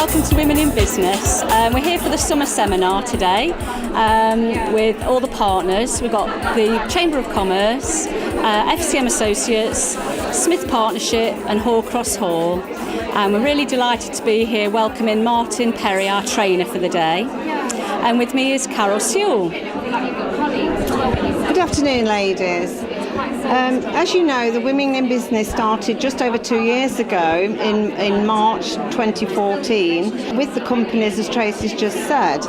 welcome to Women in Business. We're here for the summer seminar today with all the partners. We've got the Chamber of Commerce, FCM Associates, Smith Partnership and Hallcross Hall. And we're really delighted to be here welcoming Martin Perry, our trainer for the day. And with me is Carol Sewell. Good afternoon, ladies. As you know, the Women in Business started just over 2 years ago in March 2014 with the companies, as Tracy's just said.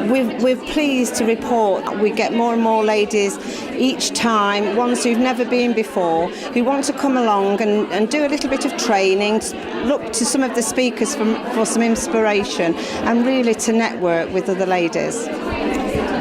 We're pleased to report we get more and more ladies each time, ones who've never been before, who want to come along and do a little bit of training, look to some of the speakers for some inspiration and really to network with other ladies.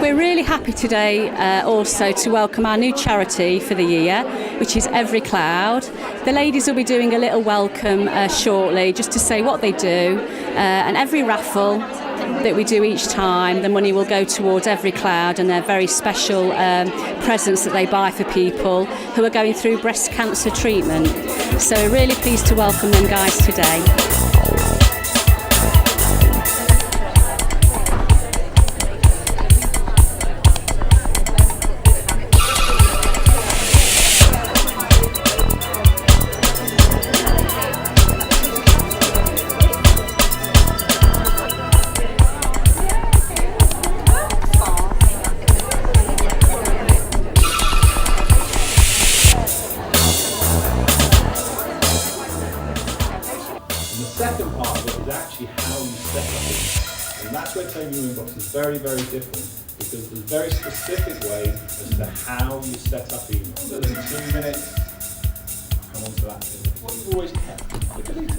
We're really happy today also to welcome our new charity for the year, which is Every Cloud. The ladies will be doing a little welcome shortly just to say what they do, and every raffle that we do each time, the money will go towards Every Cloud and their very special presents that they buy for people who are going through breast cancer treatment. So we're really pleased to welcome them guys today. The second part of it is actually how you set up it. And that's where claiming your inbox is very, very different, because there's very specific ways as to how you set up email. So in 2 minutes, come on to that. What you've always kept, look at it.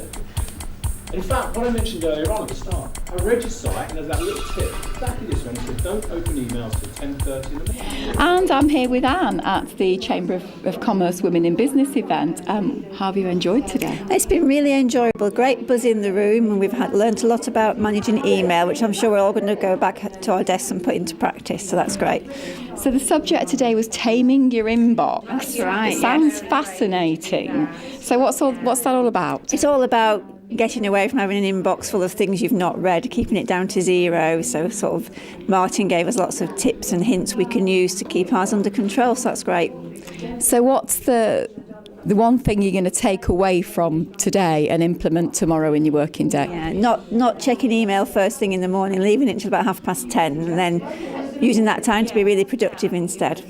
In fact, what I mentioned earlier on at the start, I read your site and there's that little tip, exactly this one, it says don't open emails till 10:30 in the morning. And I'm here with Anne at the Chamber of Commerce Women in Business event. How have you enjoyed today? It's been really enjoyable, great buzz in the room, and we've learnt a lot about managing email, which I'm sure we're all going to go back to our desks and put into practice, so that's great. So the subject today was taming your inbox. That's right. It sounds fascinating. So what's that all about? It's all about getting away from having an inbox full of things you've not read, keeping it down to zero. So sort of Martin gave us lots of tips and hints we can use to keep ours under control, so that's great. So what's the one thing you're going to take away from today and implement tomorrow in your working day? Yeah, not checking email first thing in the morning, leaving it until about 10:30 and then using that time to be really productive instead.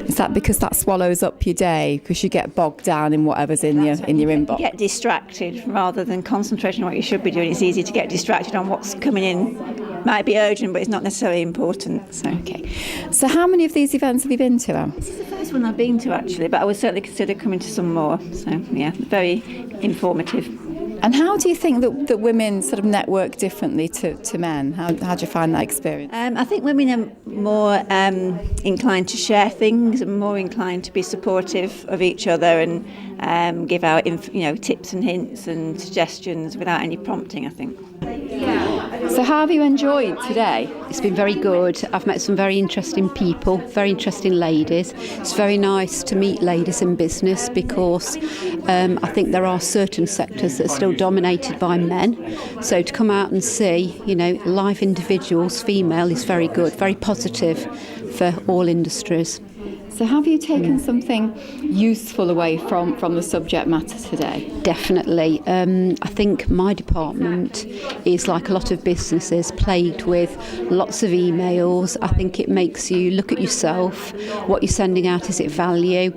Is that because that swallows up your day, because you get bogged down in whatever's in your inbox? You get distracted rather than concentrating on what you should be doing. It's easy to get distracted on what's coming in. Might be urgent, but it's not necessarily important. So. Okay. So how many of these events have you been to, Anne? This is the first one I've been to, actually, but I would certainly consider coming to some more. So, yeah, very informative. And how do you think that women sort of network differently to men? How do you find that experience? I think women are more inclined to share things and more inclined to be supportive of each other and give out tips and hints and suggestions without any prompting, I think. So how have you enjoyed today? It's been very good. I've met some very interesting people, very interesting ladies. It's very nice to meet ladies in business because I think there are certain sectors that are still dominated by men. So to come out and see, live individuals, female, is very good, very positive for all industries. So have you taken something useful away from the subject matter today? Definitely. I think my department is like a lot of businesses, plagued with lots of emails. I think it makes you look at yourself, what you're sending out, is it value,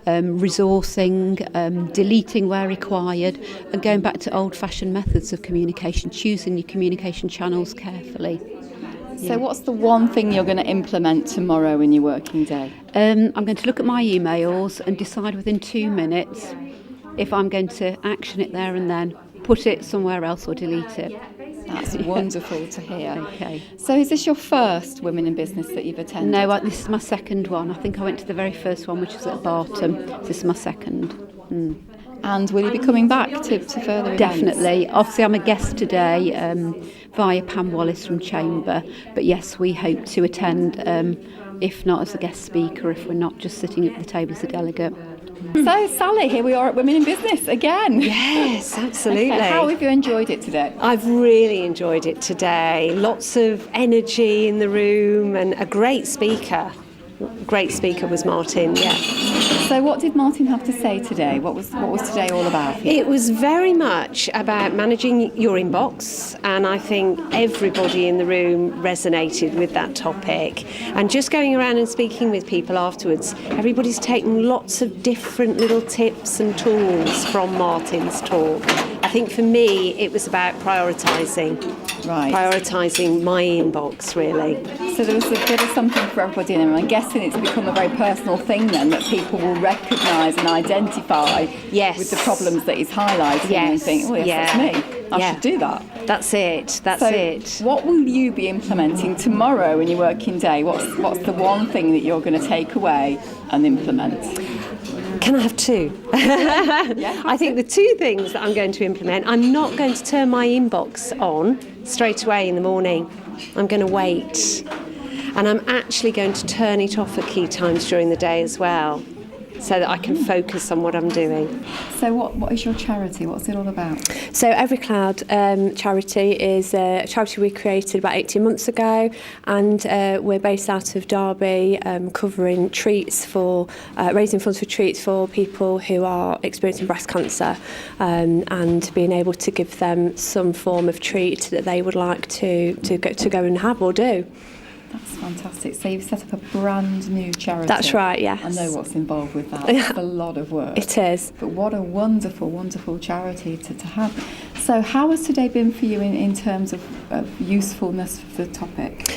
resourcing, deleting where required, and going back to old-fashioned methods of communication, choosing your communication channels carefully. So what's the one thing you're going to implement tomorrow in your working day? I'm going to look at my emails and decide within 2 minutes if I'm going to action it there and then, put it somewhere else or delete it. That's wonderful to hear. Okay. So is this your first Women in Business that you've attended? No, this is my second one. I think I went to the very first one, which was at Barton. This is my second. And will you be coming back to further events? Definitely. Obviously, I'm a guest today via Pam Wallace from Chamber. But yes, we hope to attend, if not as a guest speaker, if we're not just sitting at the table as a delegate. So, Sally, here we are at Women in Business again. Yes, absolutely. Okay, how have you enjoyed it today? I've really enjoyed it today. Lots of energy in the room and a great speaker. Great speaker was Martin, yeah. So, what did Martin have to say today? What was today all about? It was very much about managing your inbox, and I think everybody in the room resonated with that topic. And just going around and speaking with people afterwards, everybody's taken lots of different little tips and tools from Martin's talk. I think for me, it was about prioritising. Right. Prioritising my inbox, really. So there was a bit of something for everybody in there. I'm guessing it's become a very personal thing then, that people will recognise and identify with the problems that he's highlighting and think, oh yes, that's me. I should do that. That's it. That's it. What will you be implementing tomorrow in your working day? What's the one thing that you're going to take away and implement? Can I have two? I think the two things that I'm going to implement, I'm not going to turn my inbox on straight away in the morning. I'm going to wait. And I'm actually going to turn it off at key times during the day as well, so that I can focus on what I'm doing. So what is your charity? What's it all about? So Every Cloud charity is a charity we created about 18 months ago, and we're based out of Derby, covering treats for, raising funds for treats for people who are experiencing breast cancer, and being able to give them some form of treat that they would like to go and have or do. That's fantastic. So you've set up a brand new charity. That's right, yes. I know what's involved with that. It's a lot of work. It is. But what a wonderful, wonderful charity to have. So how has today been for you in terms of usefulness for the topic?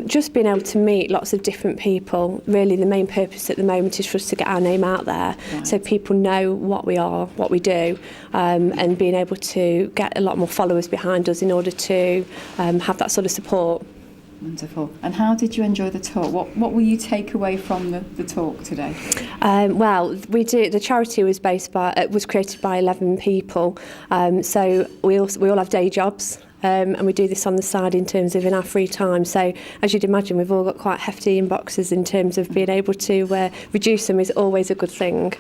Just being able to meet lots of different people. Really the main purpose at the moment is for us to get our name out there, so people know what we are, what we do, and being able to get a lot more followers behind us in order to have that sort of support. Wonderful. And how did you enjoy the talk? What will you take away from the talk today? Well, the charity was created by 11 people, so we all have day jobs. And we do this on the side in terms of in our free time. So as you'd imagine, we've all got quite hefty inboxes in terms of being able to reduce them is always a good thing.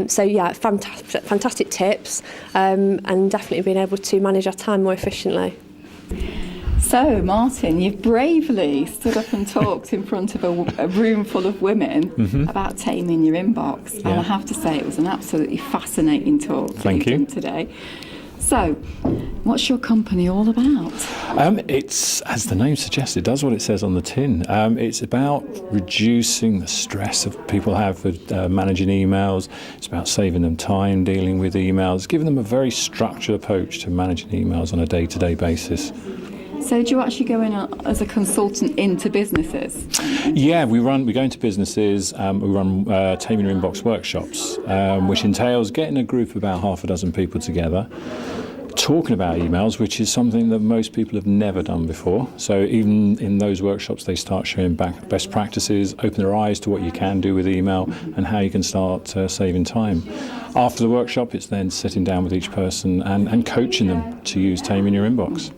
So yeah, fantastic tips, and definitely being able to manage our time more efficiently. So, Martin, you've bravely stood up and talked in front of a room full of women about taming your inbox. Yeah. And I have to say, it was an absolutely fascinating talk Thank you. done today. So, what's your company all about? It's, as the name suggests, it does what it says on the tin. It's about reducing the stress that people have with managing emails. It's about saving them time dealing with emails, giving them a very structured approach to managing emails on a day-to-day basis. So do you actually go in as a consultant into businesses? Yeah, we go into businesses, we run Taming Your Inbox workshops, which entails getting a group of about half a dozen people together, talking about emails, which is something that most people have never done before. So even in those workshops, they start showing back best practices, open their eyes to what you can do with email and how you can start saving time. After the workshop, it's then sitting down with each person and coaching them to use Taming Your Inbox.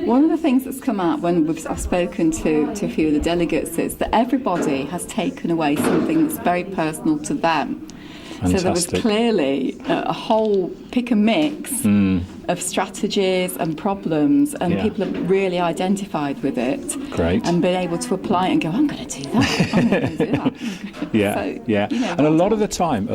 One of the things that's come out when I've spoken to a few of the delegates is that everybody has taken away something that's very personal to them. Fantastic. So there was clearly a whole pick and mix of strategies and problems, and people have really identified with it. Great. And been able to apply it and go, I'm going to do that. I'm going to do that. Yeah, So, yeah. you know, And a lot of the time,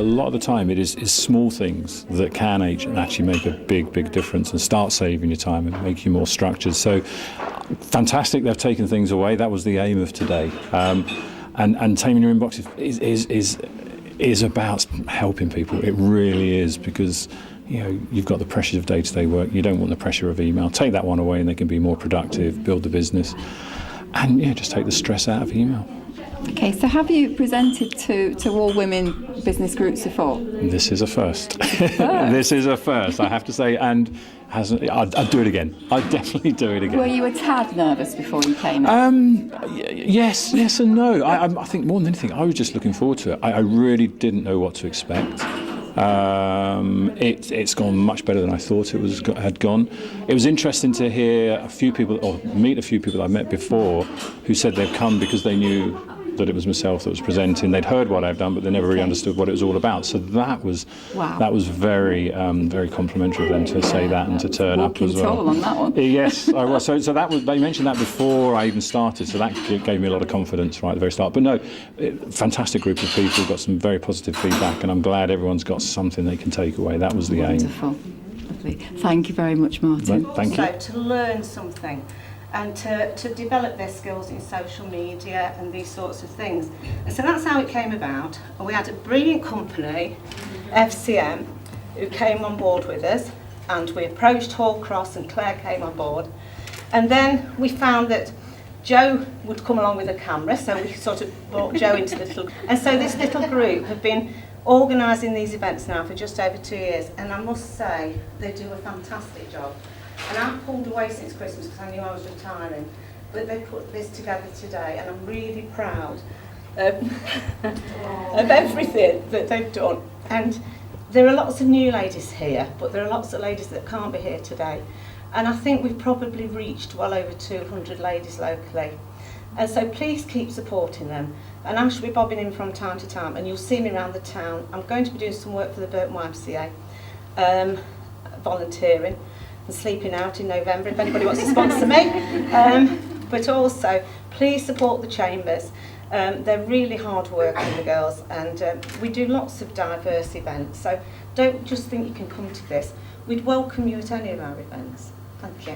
it is small things that can actually make a big difference and start saving your time and make you more structured. So fantastic, they've taken things away. That was the aim of today. And Taming Your Inbox is about helping people. It really is, because you've got the pressures of day-to-day work. You don't want the pressure of email. Take that one away and they can be more productive, build the business, and just take the stress out of email. Okay, so have you presented to all women business groups before? This is a first. This is a first, I have to say, and I'd do it again. I'd definitely do it again. Were you a tad nervous before you came in? Yes and no. I think more than anything, I was just looking forward to it. I really didn't know what to expect. It's gone much better than I thought it had gone. It was interesting to hear meet a few people I met before who said they've come because they knew that it was myself that was presenting. They'd heard what I've done, but they never really understood what it was all about. So that was very very complimentary of them to say that and to turn up as well. On that one. Yes, I was. So that was, they mentioned that before I even started, so that gave me a lot of confidence right at the very start. But no, fantastic group of people, got some very positive feedback, and I'm glad everyone's got something they can take away. That was the aim. Wonderful. Lovely. Thank you very much, Martin. Thank you. So to learn something and to develop their skills in social media and these sorts of things. And so that's how it came about. And we had a brilliant company, FCM, who came on board with us, and we approached Hall Cross and Claire came on board. And then we found that Joe would come along with a camera, so we sort of brought Joe into the little... And so this little group have been organising these events now for just over 2 years, and I must say they do a fantastic job. And I've pulled away since Christmas because I knew I was retiring, but they put this together today, and I'm really proud of everything that they've done. And there are lots of new ladies here, but there are lots of ladies that can't be here today. And I think we've probably reached well over 200 ladies locally. And so please keep supporting them. And I shall be bobbing in from time to time, and you'll see me around the town. I'm going to be doing some work for the Burton YMCA, volunteering and sleeping out in November if anybody wants to sponsor me. But also, please support the chambers. They're really hard working, the girls, and we do lots of diverse events. So don't just think you can come to this. We'd welcome you at any of our events. Thank you.